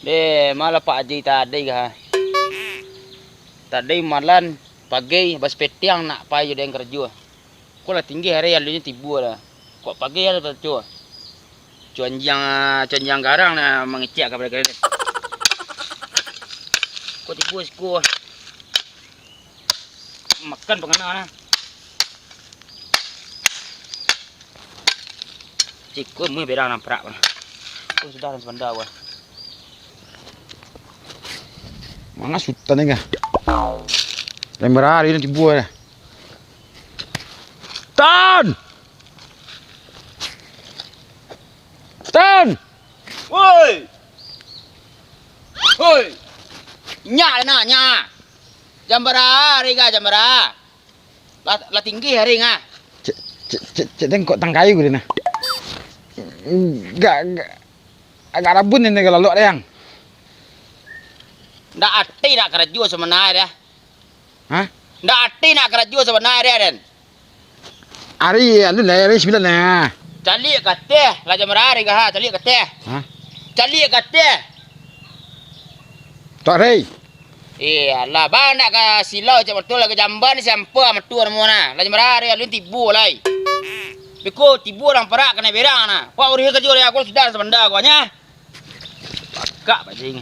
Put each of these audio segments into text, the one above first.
Malah Pak Haji tadi kah? Tadi malam pagi bas petiang nak payu yang kerja. Kau lah tinggi hari alunya tibu lah. Kok pagi ya lepas cuy. Cuanjang garang na mengecek kepada kalian. Kau tibu sku. Makan pengenal na. Cikgu mu berang nampak mana. Oh sudah dan sebenda gua. Mana sultan ni kah? Lembar hari ni tibu lah. Tan! Tan! Woi! Woi! Nyak na nyak. Jam berapa hari ga jam berapa? Lah tinggi hari nga. Cek tengok tang kayu gini nah. Agak rabun ini kalau lo yang. Ndak ati nak kerja sebenarnya. Hah? Ndak ati nak kerja sebenarnya den. Hari anu lah hari 9 lah. Cali kate, lah jam berapa hari ga cali kate. Hah? Cali kate. Tak hari. Iyalah, bang nak ke silau cak betul ke jamban siapa metu mana. Lah jam berapa hari alun tibu lai. Biko tibu orang perak kena berang na. Kau urus kerja dia aku sudah sebenda kau nya. Pakak bajing.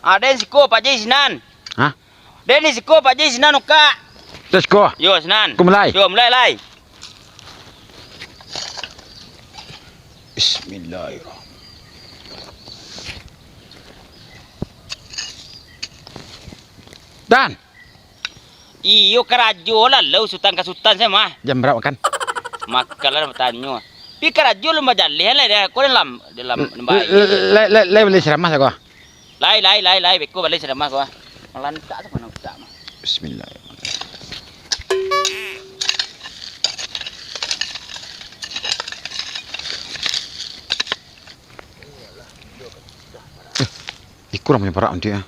Den siko Pak Ji Sinan. Hah? Den siko Pak Ji Sinan uka. Terus kau. Yo Sinan. Kau mulai. Yo mulai lai. Bismillahirrahmanirrahim. Dan Iyo kerajo lah lau sultan ke sultan saya mah. jam berapa kan? Makalah bertanya. Pi kerajo lu majalih lah dia. Kau dalam bayi. Lai beli ceramah saya kau. Lai. Beko balik sedemah kau. Melantak tu mana tak mah. Bismillahirrahmanirrahim. Kurang punya parak nanti ya.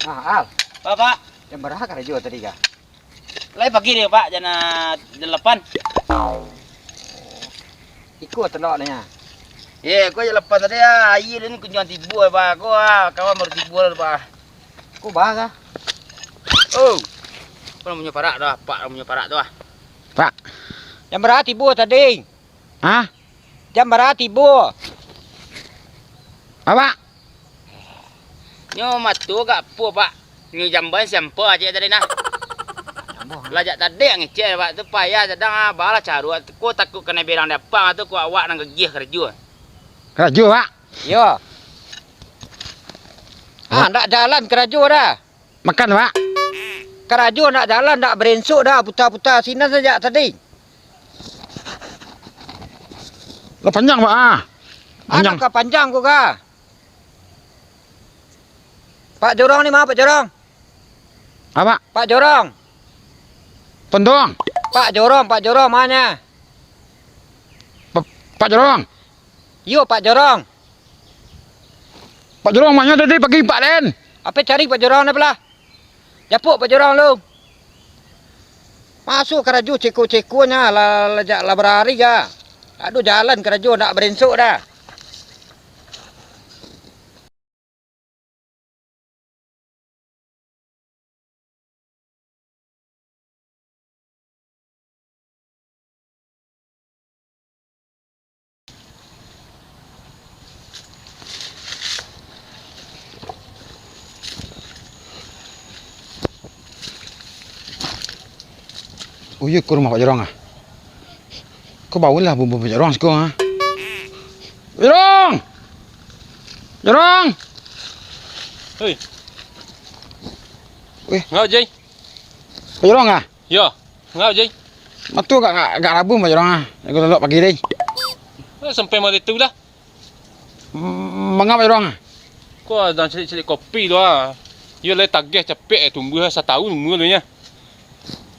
Al. Pak. Jam berapa kerja tadi kah? Lai pagi dia Pak jana 8. Ikut telok ni ya. Kau je lepas tadi ya. Air ni kunjungan tibu Pak. Kau kawan baru tibu lah Pak. Kau bah kah? Oh. Kau punya parak dah. Pak punya parak tu ah. Pak. Jam berapa tibu tadi? Hah? Jam berapa tibu? Apa? Nyo matu gak apa Pak. Ni jamban siapa aja tadi nah. Lajak tadi yang ngecek Pak tu payah sedang balah caru. Kau takut kena berang dapat tu kau awak nang gegih kerja. Kerja Pak. Yo. Ndak jalan kerja dah. Makan Pak. Kerja nak jalan ndak berensuk dah putar-putar sini saja tadi. Lo panjang Pak ah. Panjang. Anak panjang kau kah? Pak Jorong ni mana Pak Jorong? Apa? Pak Jorong. Pendong. Pak Jorong mana? Pak Jorong. Yo Pak Jorong. Pak Jorong mana tadi pagi Pak Den? Apa cari Pak Jorong ni belah? Japuk Pak Jorong lu. Masuk keraju ceko-cekonya lah berhari ga. Aduh jalan keraju nak berensuk dah. Oh iya ke rumah Pak Jorong ah. Kau bawalah bumbu Pak Jorong sekarang ah. Jorong! Jorong! Hei. Weh. Ngau Jai. Pak Jorong ah. Ya. Ngau Jai. Matu gak rabu Pak Jorong ah. Aku lelok pagi ni. Sampai mari tu dah. Mengapa Pak Jorong ah? Kau dah cari kopi tu ah. Dia le tagih capek tunggu setahun tunggu tu nya.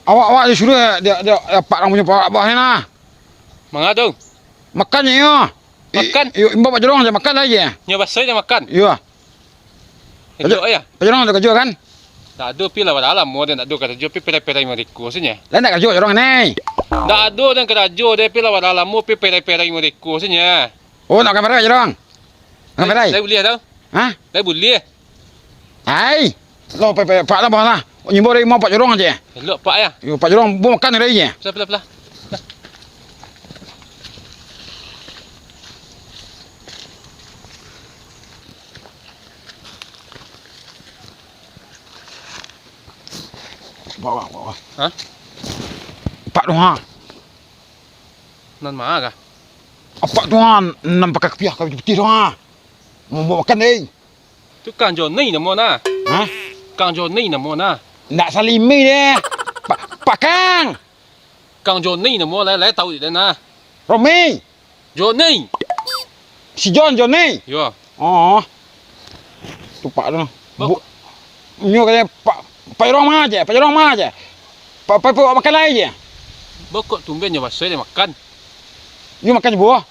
Awak disuruh dia Pak orang punya bawah ni lah. Mengadu. Makan je yo. Makan? Imba Pak Jorong je makan aja. Nya basai dia makan. Yo. Kejok ya. Pak Jorong tu kerja kan? Tak ada pila pada alam mo dan tak ada kata jo pi perai-perai mereka senya. Lain tak kerja Jorong ni. Tak ada dan kata jo dia pila pada alam mo pi perai-perai mereka senya. Oh nak kamera Jorong. Kamera. Lai boleh tau. Ha? Lai boleh. Hai. Lo Pak lah bawah lah. Nyimbo dari mau Pak Jorong aja. Elok pak ya. Yo Pak Jorong bu makan dari je. Pelah. Bawa. Ha? Pak Doha. Nan mah kah? Apa Doha nampak kepiah kau putih Doha. Mau makan ni. Tu kan jo ni na mo na. Ha? Kang jo ni na mo na. Nak salimi dia. Pak Kang. Kang jo ni na mo lai tahu dia na. Romi. Jo ni. Si John ni. Yo. Oh. Tu Pak tu. Nyo kata Pak Jorong mah aja. Pak makan lagi je. Bokok tumben nya basai dia makan. You makan buah.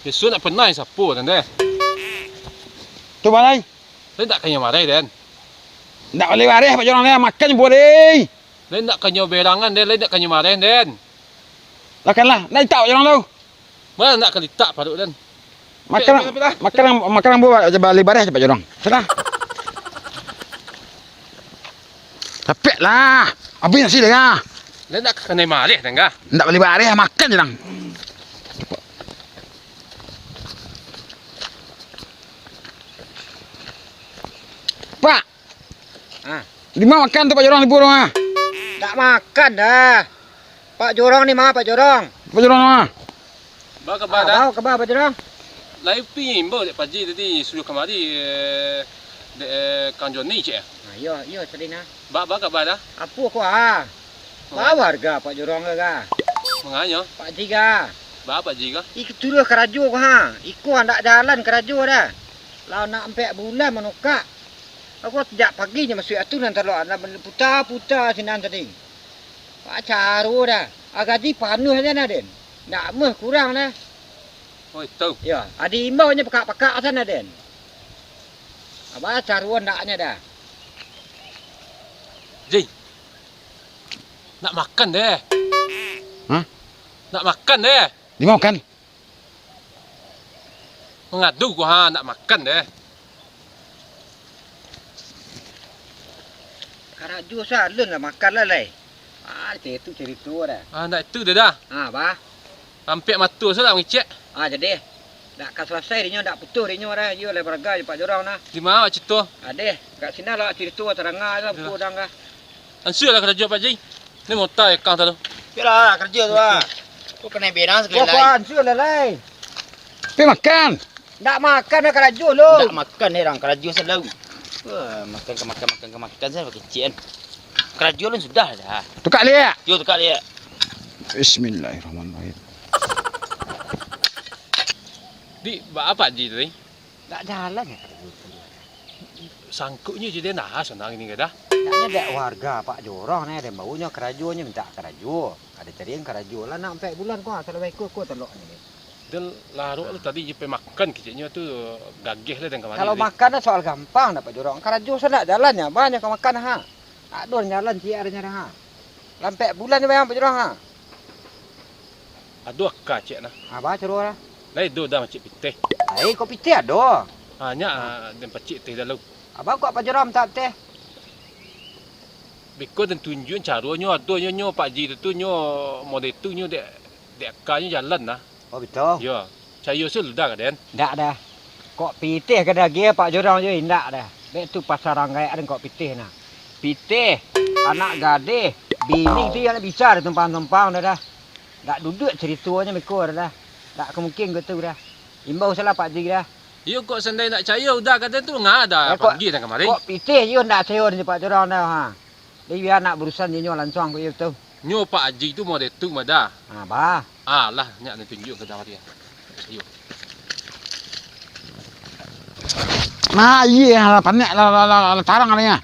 Besok nak pernah sapu dan deh. Tu balai. Lai tak kanya marai dan. Nak boleh waris Pak Jorong ni makan buah deh. Lai nak kanya berangan dan lai nak kanya marai dan. Makanlah. Nak tak Pak Jorong tu. Mana nak kalitak paduk dan. Makan buah balik baris Pak Jorong. Sudah. Capek lah. Habis nasi dah kah? Lai nak kena marai dan kah? Tak boleh baris makan je lang. Pak. Ha. Lima makan tu Pak Jorong di burung ah. Tak makan dah. Pak Jorong ni mah Pak Jorong. Pak Jorong mah. Ba ka ba dah? Bawa ke Pak Jorong. Lai pi imbo dek pagi tadi suruh kemari Kang Jo ni cik. Ha, yo sedina. Ba ka ba dah? Apa ko ah? Bawa harga Pak Jorong ke ga? Menganyo. Pak Jiga. Ba apa jiga? Iku turun kerajo ko ha. Iku hendak jalan kerajo dah. Lau nak empat bulan menukak. Aku sejak pagi je masuk atu nanti lo nak putar sinan tadi. Pak caru dah. Gaji panuh aja na den. Nak meh kurang dah. Oh itu. Ya, ada imbau nya pakak-pakak sana den. Abah caruan naknya dah. Ji. Nak makan deh. Hah? Nak makan deh. Lima makan. Mengadu gua ha nak makan deh. Karajo salun lah makan lah lai. Ah, itu cerita dah. Ah nak itu dah dah. Ah, bah. Sampai matu salah ngicek. Ah, jadi. Dak ka selesai dinyo dak putus dinyo dah. Yo le berga Pak Jorong nah. Di mana cerita? Ade, kat sini lah cerita terangah lah putus dah kah. Ansul lah kerja Pak Ji. Ni mau tai kang tu. Yalah kerja tu ah. Tu kena berang sekali Kau lai. kan sure lah lai. Pergi makan. Dak makan dah karajo lu. Tak makan ni orang kerja selalu. Makan saya pakai cien. Kerja lu sudah dah. Tukar lihat. Yo tukar dia. Bismillahirrahmanirrahim. Di ba apa Ji tadi? Dak jalan ya. Sangkutnya je dia nah senang ini dah. Daknya dak warga Pak Jorong ni ada baunya kerajonya minta kerajo. Ada carian kerajo lah nak 4 bulan kau asal baik kau telok ni. Dan larut lu tadi je pergi makan keciknya tu gagih lah dan kemari. Kalau makan dah soal gampang dah Pak Jorong. Kerajo sana jalannya banyak kau makan ha. Aduh jalan ciarnya dah ha. Lampak bulan ni bayang Pak Jorong ha. Aduh akak cik nah. Abah ceruh lah. Lai do dah macik pitih. Hai kopi teh ada. Hanya dan pacik teh dalam. Abah kau Pak Jorong tak teh. Beko dan tunjuk caranya nyo Pak Ji tu nyo model tu nyo dek akaknya jalan nah. Oh betul. Ya. Saya sudah kan. Ndak dah. Kok pitih ke dah dia Pak Jorong je ndak dah. Dek tu pasar ranggai ada kok pitih nah. Pitih, anak gadis, bini tu yang bisa ada tumpang-tumpang dah dah. Ndak duduk ceritanya mikor dah. Tak kemungkin gitu dah. Imbau salah Pak Ji dah. Ya kok sendai nak caya udah kata tu ngada kok- pagi dan kemarin. Kok pitih je ndak sayur ni Pak Jorong dah ha. Dia biar nak berurusan dia langsung kau tu. Nyo Pak Ji tu model tu mada. Ha bah. Alah nyak nak tunjuk ke dah dia. Ayo. Nah, iya panek lah tarang ni ah.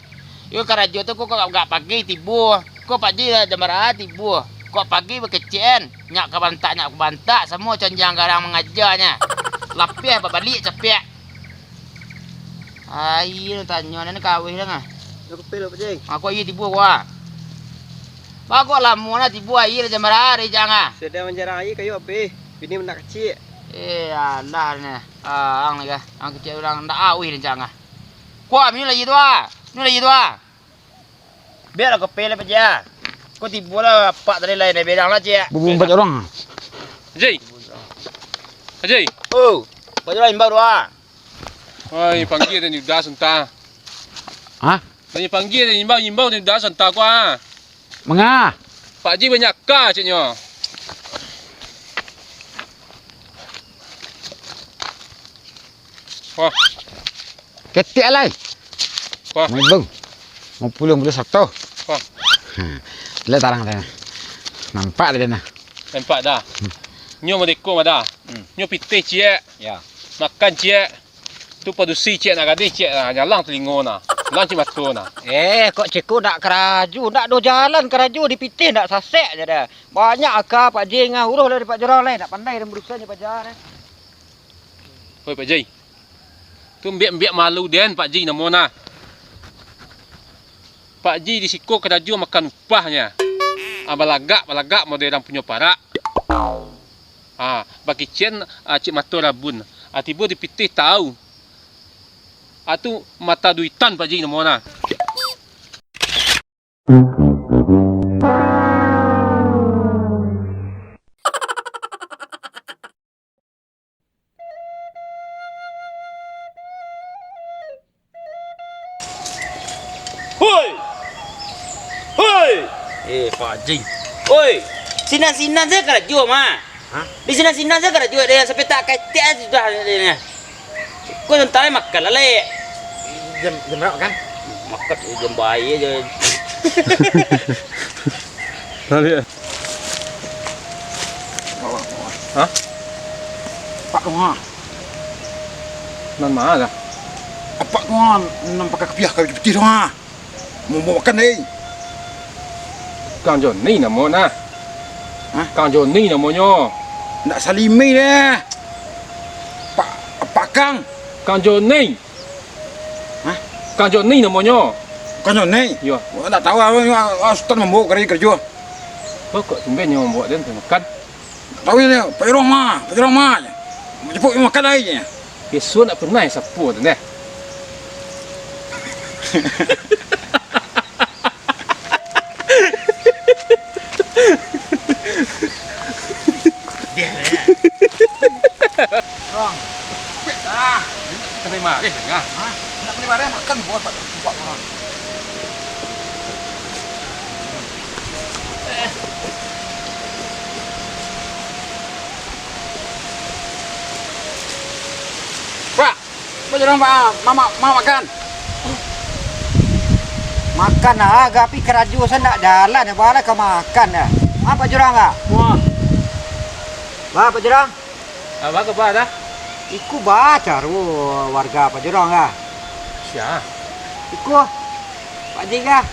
Yo kerja tu kau gak pakai tibu. Kau pagi dah jamara tibu. Kok pagi berkecen, nyak ke bantak, semua conjang garang mengajarnya. Lapih apa balik capek. Ai tanya ni kawin dah ngah. Yo kepil Pak Ji. Aku iya tibu gua. Bagus lah muana tibu air jam berari jangan. Sedang menjarang air kayu api. Bini nak kecil. Alah ni. Ang ni kah. Ang kecil orang ndak awi ni jangan. Kuah ni lagi tu ah. Ni lagi tu ah. Biar aku pel apa je. Kau tibu lah pak tadi lain dah bedang lah cik. Bubung banyak orang. Haji. Haji. Oh. Baju lain baru ah. Oi, panggil dan dah sentah. Hah? Tanya panggil dan imbau dan dah sentah kuah. Mengah? Pak Ji banyak kah ciknya. Wah, Ketik lai. wah, Mau bang. Mau pulang Sabtu. wah. Lihat tarang dia. Nampak dia nah. Nampak dah. Nyo medeko dah. Nyo pitih cik. Ya. Makan cik. Tu padusi cik nak gadis cik lah. Jalan telingo nah. Jalan cik matu nah. Kok cikgu nak keraju, nak do jalan keraju dipitih nak sasek je dah. Banyak akak Pak Ji ngah uruh dari Pak Jorang lain nak pandai dan berusaha ni Pak Jar. Hoi Pak Ji. Tu biak malu den Pak Ji namo nah. Pak Ji di siko keraju makan upahnya. Balagak model orang punya parak. Bagi cien cik matu rabun. Tiba dipitih tahu. Tu mata duitan Pak Ji namo nah. Hoi! Hoi! Pak Haji. Oi, sinan-sinan saya kerja mah. Hah? Di sinan-sinan saya kerja dia sampai tak kacau sudah dia. Kau tentang makan lah le. Jam berapa kan? Makan jam bayi je. Tadi. Hah? Pak Kong. Nan mana dah? Apa Kong? Nampak kepiah kau putih dong ah. Mau makan ni. Kang Joni namo nah. Hah? Kang Joni namonyo. Nak salimi deh. Pak Kang. Kang Joni. Hah? Kang Joni namonyo. Kau ni? Yo. Tak tahu Ustaz membawa kerja. Oh, kok tumben yang membuat dia makan. Tahu ni, Pak Jorang mah. Jepuk makan aja. Besok nak pernah sapu tu deh. Jorang. Kita terima. Tengah. Nak beli barang makan buat Pak Jorang. Pak Jorang Pak, mama makan. Makan lah, tapi keraju saya nak jalan, bala kau makan dah. Apa Jorang ah? Wah, Pak Jorang? apa kau dah? Iku baca warga Pak Jorang ah. Siapa? Iku Pak Ji ah.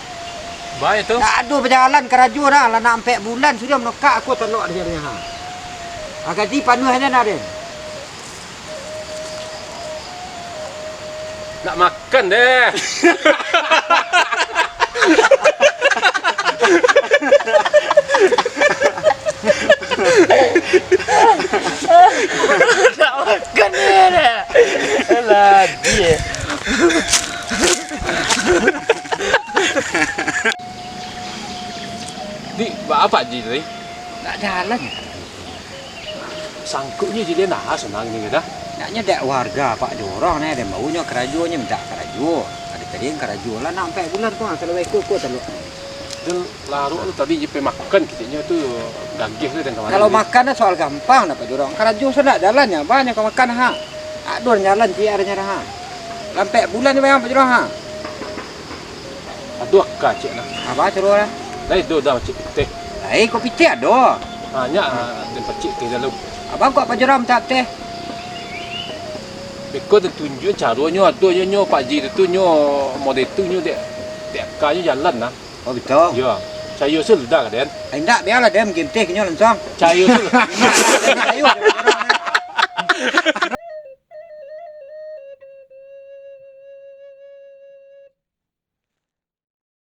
Baik tu. Tak ada berjalan keraju dah lah nak 4 bulan sudah menokak aku telok dia ni ha. Agak di panu hanya nak dia. Nak makan deh. Tak makan dia. Alah dia. Di, apa Ji tadi? Tak jalan. Sangkutnya dia nah senang ni dah. Naknya dak warga Pak Jorang ni ada maunya kerajuannya minta keraju. Ada tadi yang keraju lah nak 4 bulan tu kalau aku telok. Dan larut tu tadi je makan kitanya tu gagih tu dan kawan. Kalau makan dah soal gampang dah Pak Jorang. Keraju sudah jalannya banyak kau makan ha. Aduh jalan dia ada ha. Sampai bulan ni bayang Pak Jorang ha. Aduh kah cik lah. Apa suruh lah? Dah itu dah cik teh. Kau piti ada. Hanya dan cik teh dalam. Abang kau Pak Jorang tak teh. Beko tu tunjuk caranya tu nyo Pak Ji tu nyo model tu nyo dek kaya jalan nah. Oh betul. Ya. Cayo sul dah kan? Indak biarlah dia game teh kenyo langsung. Cayo sul. Ayo.